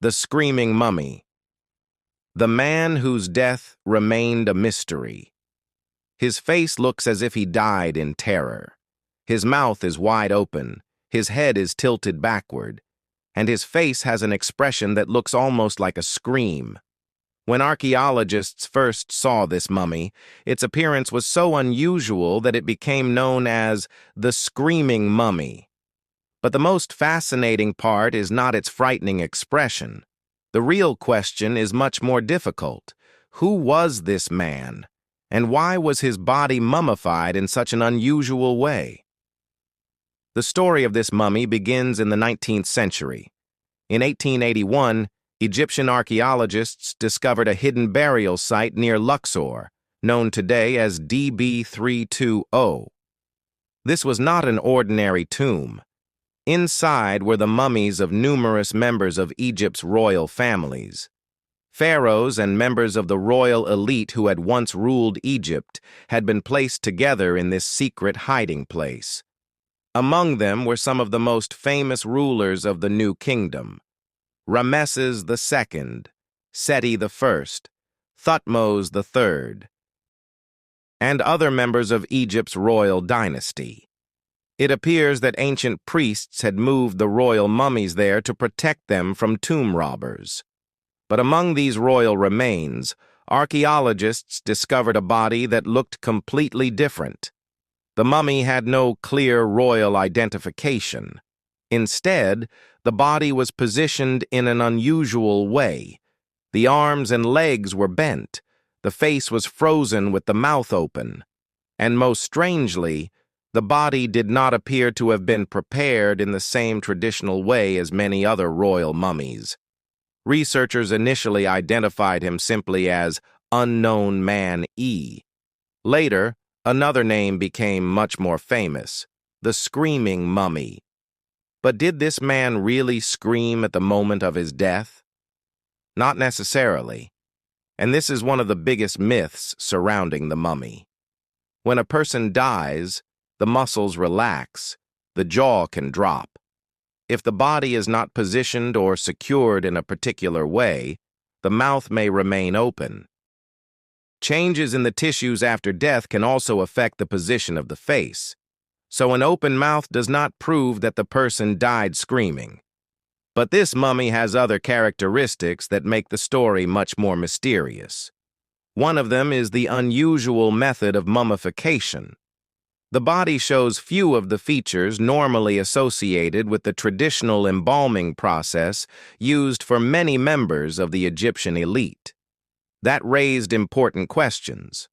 The Screaming Mummy. The man whose death remained a mystery. His face looks as if he died in terror. His mouth is wide open, his head is tilted backward, and his face has an expression that looks almost like a scream. When archaeologists first saw this mummy, its appearance was so unusual that it became known as the Screaming Mummy. But the most fascinating part is not its frightening expression. The real question is much more difficult. Who was this man? And why was his body mummified in such an unusual way? The story of this mummy begins in the 19th century. In 1881, Egyptian archaeologists discovered a hidden burial site near Luxor, known today as DB 320. This was not an ordinary tomb. Inside were the mummies of numerous members of Egypt's royal families. Pharaohs and members of the royal elite who had once ruled Egypt had been placed together in this secret hiding place. Among them were some of the most famous rulers of the new kingdom: Ramesses II, Seti I, Thutmose III, and other members of Egypt's royal dynasty. It appears that ancient priests had moved the royal mummies there to protect them from tomb robbers. But among these royal remains, archaeologists discovered a body that looked completely different. The mummy had no clear royal identification. Instead, the body was positioned in an unusual way. The arms and legs were bent, the face was frozen with the mouth open, and most strangely, the body did not appear to have been prepared in the same traditional way as many other royal mummies. Researchers initially identified him simply as Unknown Man E. Later, another name became much more famous: the Screaming Mummy. But did this man really scream at the moment of his death? Not necessarily. And this is one of the biggest myths surrounding the mummy. When a person dies, the muscles relax, the jaw can drop. If the body is not positioned or secured in a particular way, the mouth may remain open. Changes in the tissues after death can also affect the position of the face, so an open mouth does not prove that the person died screaming. But this mummy has other characteristics that make the story much more mysterious. One of them is the unusual method of mummification. The body shows few of the features normally associated with the traditional embalming process used for many members of the Egyptian elite. That raised important questions.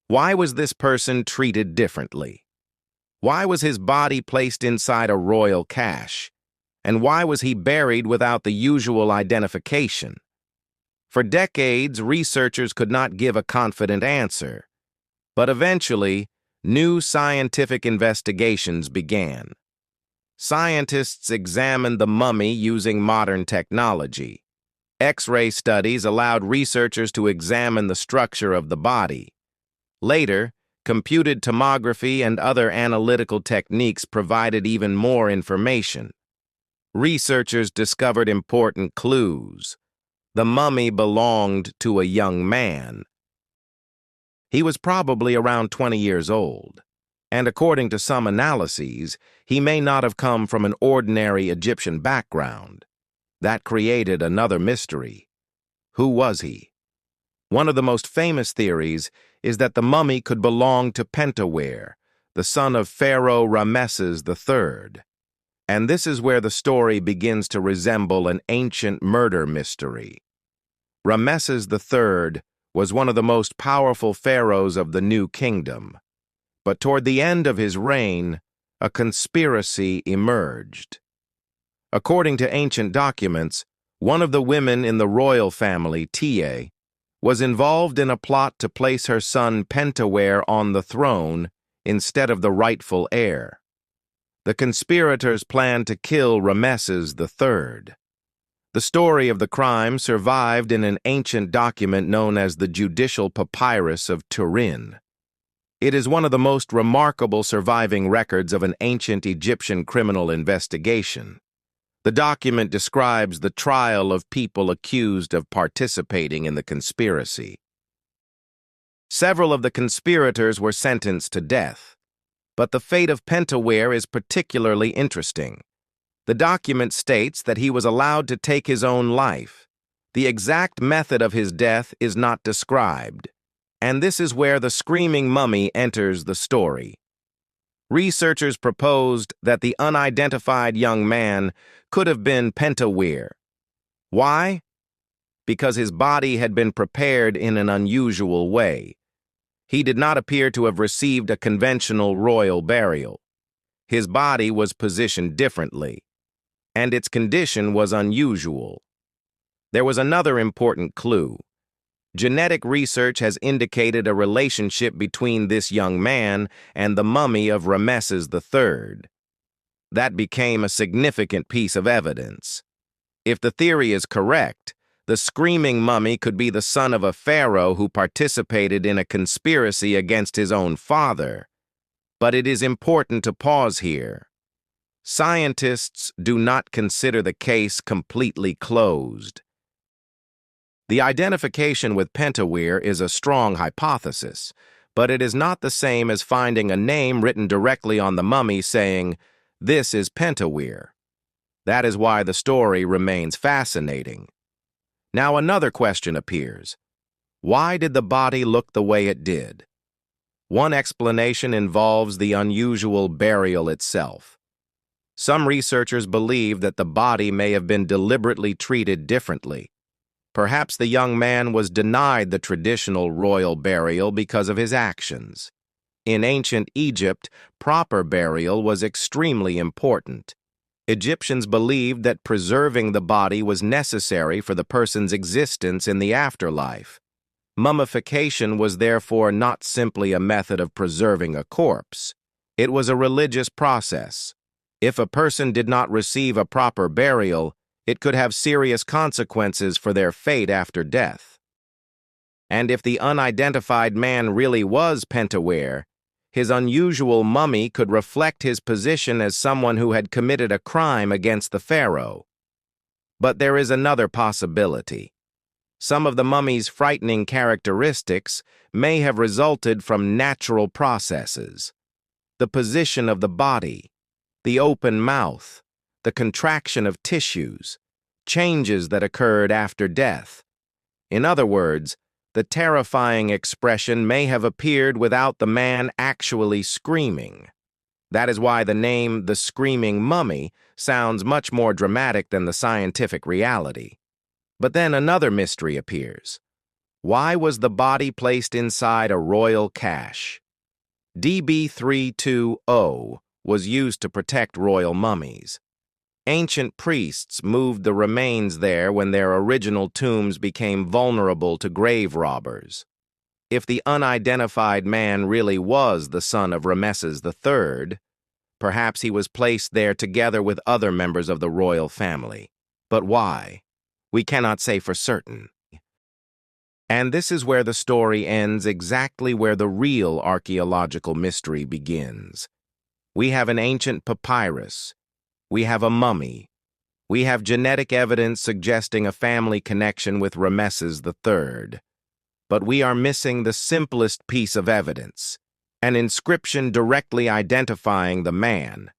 Why was this person treated differently? Why was his body placed inside a royal cache? And why was he buried without the usual identification? For decades, researchers could not give a confident answer. But eventually, new scientific investigations began. Scientists examined the mummy using modern technology. X-ray studies allowed researchers to examine the structure of the body. Later, computed tomography and other analytical techniques provided even more information. Researchers discovered important clues. The mummy belonged to a young man. He was probably around 20 years old, and according to some analyses, he may not have come from an ordinary Egyptian background. That created another mystery. Who was he? One of the most famous theories is that the mummy could belong to Pentawere, the son of Pharaoh Ramesses III. And this is where the story begins to resemble an ancient murder mystery. Ramesses III was one of the most powerful pharaohs of the new kingdom. But toward the end of his reign, a conspiracy emerged. According to ancient documents, one of the women in the royal family, Tia, was involved in a plot to place her son Pentawere on the throne instead of the rightful heir. The conspirators planned to kill Ramesses III. The story of the crime survived in an ancient document known as the Judicial Papyrus of Turin. It is one of the most remarkable surviving records of an ancient Egyptian criminal investigation. The document describes the trial of people accused of participating in the conspiracy. Several of the conspirators were sentenced to death, but the fate of Pentawere is particularly interesting. The document states that he was allowed to take his own life. The exact method of his death is not described, and this is where the screaming mummy enters the story. Researchers proposed that the unidentified young man could have been Pentawere. Why? Because his body had been prepared in an unusual way. He did not appear to have received a conventional royal burial. His body was positioned differently, and its condition was unusual. There was another important clue. Genetic research has indicated a relationship between this young man and the mummy of Ramesses III. That became a significant piece of evidence. If the theory is correct, the screaming mummy could be the son of a pharaoh who participated in a conspiracy against his own father. But it is important to pause here. Scientists do not consider the case completely closed. The identification with Pentawere is a strong hypothesis, but it is not the same as finding a name written directly on the mummy saying, "This is Pentawere." That is why the story remains fascinating. Now another question appears. Why did the body look the way it did? One explanation involves the unusual burial itself. Some researchers believe that the body may have been deliberately treated differently. Perhaps the young man was denied the traditional royal burial because of his actions. In ancient Egypt, proper burial was extremely important. Egyptians believed that preserving the body was necessary for the person's existence in the afterlife. Mummification was therefore not simply a method of preserving a corpse. It was a religious process. If a person did not receive a proper burial, it could have serious consequences for their fate after death. And if the unidentified man really was Pentawere, his unusual mummy could reflect his position as someone who had committed a crime against the pharaoh. But there is another possibility. Some of the mummy's frightening characteristics may have resulted from natural processes. The position of the body, the open mouth, the contraction of tissues, changes that occurred after death. In other words, the terrifying expression may have appeared without the man actually screaming. That is why the name the screaming mummy sounds much more dramatic than the scientific reality. But then another mystery appears. Why was the body placed inside a royal cache? DB-320 was used to protect royal mummies. Ancient priests moved the remains there when their original tombs became vulnerable to grave robbers. If the unidentified man really was the son of Ramesses III, perhaps he was placed there together with other members of the royal family. But why? We cannot say for certain. And this is where the story ends, exactly where the real archaeological mystery begins. We have an ancient papyrus. We have a mummy. We have genetic evidence suggesting a family connection with Ramesses III. But we are missing the simplest piece of evidence, an inscription directly identifying the man.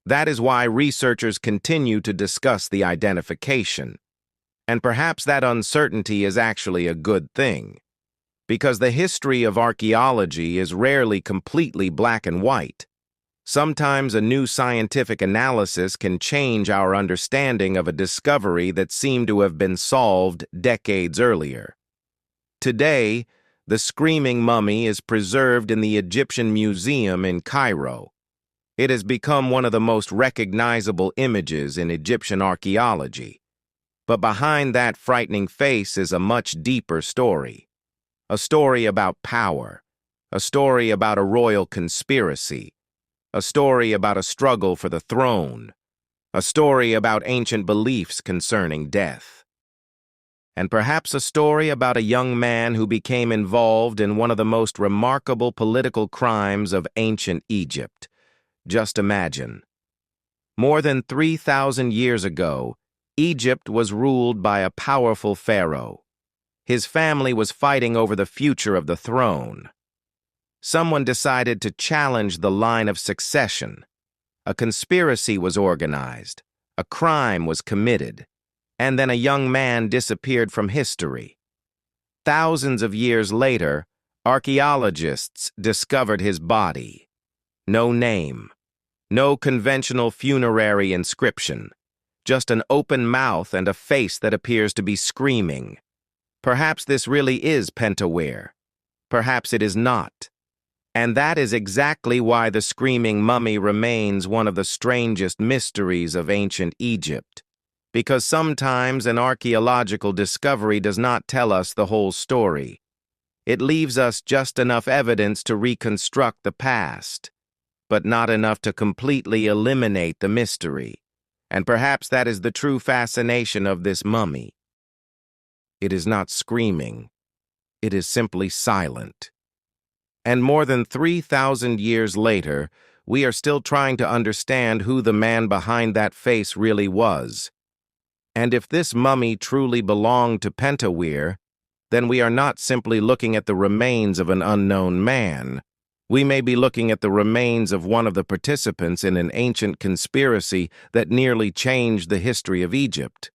That is why researchers continue to discuss the identification. And perhaps that uncertainty is actually a good thing, because the history of archaeology is rarely completely black and white. Sometimes a new scientific analysis can change our understanding of a discovery that seemed to have been solved decades earlier. Today, the screaming mummy is preserved in the Egyptian Museum in Cairo. It has become one of the most recognizable images in Egyptian archaeology. But behind that frightening face is a much deeper story. A story about power. A story about a royal conspiracy. A story about a struggle for the throne. A story about ancient beliefs concerning death. And perhaps a story about a young man who became involved in one of the most remarkable political crimes of ancient Egypt. Just imagine. More than 3,000 years ago, Egypt was ruled by a powerful pharaoh. His family was fighting over the future of the throne. Someone decided to challenge the line of succession. A conspiracy was organized, a crime was committed, and then a young man disappeared from history. Thousands of years later, archaeologists discovered his body. No name, no conventional funerary inscription, just an open mouth and a face that appears to be screaming. Perhaps this really is Pentawere. Perhaps it is not. And that is exactly why the screaming mummy remains one of the strangest mysteries of ancient Egypt. Because sometimes an archaeological discovery does not tell us the whole story. It leaves us just enough evidence to reconstruct the past, but not enough to completely eliminate the mystery. And perhaps that is the true fascination of this mummy. It is not screaming. It is simply silent. And more than 3,000 years later, we are still trying to understand who the man behind that face really was. And if this mummy truly belonged to Pentawere, then we are not simply looking at the remains of an unknown man. We may be looking at the remains of one of the participants in an ancient conspiracy that nearly changed the history of Egypt.